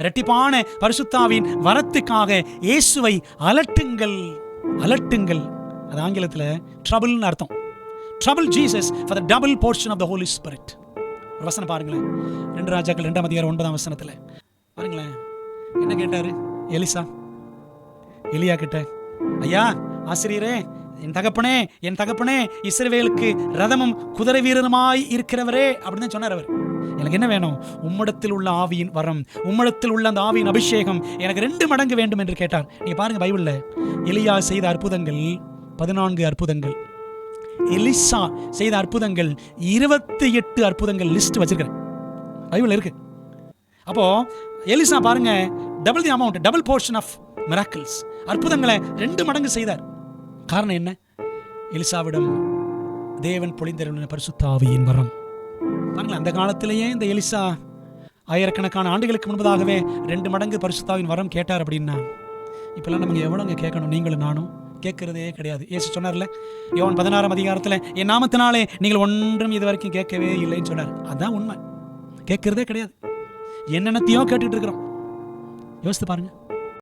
இரட்டிப்பான பரிசுத்தாவின் வரத்துக்காக இயேசுவை அலட்டுங்கள். அலட்டுங்கள், அது ஆங்கிலத்தில் ட்ரபிள்னு அர்த்தம். Trouble Jesus for the double portion of the Holy Spirit. ஒரு வசனம் பாருங்களேன், 2 ராஜாக்கள் 2ஆம் அதிகாரம் 9ஆம் வசனத்தில் பாருங்களேன். என்ன கேட்டாரு எலிசா எலியா கிட்ட? ஐயா ஆசிரியரே, என் தகப்பனே இஸ்ரவேலுக்கு ரதமும் குதிரை வீரருமாய் இருக்கிறவரே அப்படின்னு சொன்னார் அவர். எனக்கு என்ன வேணும்? உம்மிடத்தில் உள்ள ஆவியின் வரம், உம்மிடத்தில் உள்ள அந்த ஆவியின் அபிஷேகம் எனக்கு 2 மடங்கு வேண்டும் என்று கேட்டார். நீங்க பாருங்க, பைபிள்ல எலியா செய்த அற்புதங்கள் 14 அற்புதங்கள், எலிசா செய்த அற்புதங்கள் 28 அற்புதங்கள் லிஸ்ட் வச்சிருக்கிறேன், பைபிள் இருக்கு. அப்போ எலிசா பாருங்க, double the amount, double portion of miracles, அற்புதங்களை 2 மடங்கு செய்தார். காரணம் என்ன? எலிசாவிடம் தேவன் பொழிந்தருளின பரிசுத்த ஆவியின் வரம். பாருங்களேன், அந்த காலத்திலேயே இந்த எலிசா ஆயிரக்கணக்கான ஆண்டுகளுக்கு முன்பதாகவே 2 மடங்கு பரிசுத்த ஆவியின் வரம் கேட்டார் அப்படின்னா, இப்பெல்லாம் நமக்கு எவ்வளோங்க கேட்கணும்? நீங்களும் நானும் கேட்கறதே கிடையாது. இயேசு சொன்னார்ல, யோவான் 16ஆம் அதிகாரத்தில், என் நாமத்தினாலே நீங்கள் ஒன்றும் இது வரைக்கும் கேட்கவே இல்லைன்னு சொன்னார். அதான் உண்மை, கேட்கறதே கிடையாது. என்னென்னத்தையோ கேட்டுட்டு இருக்கிறோம். யோசித்து பாருங்க.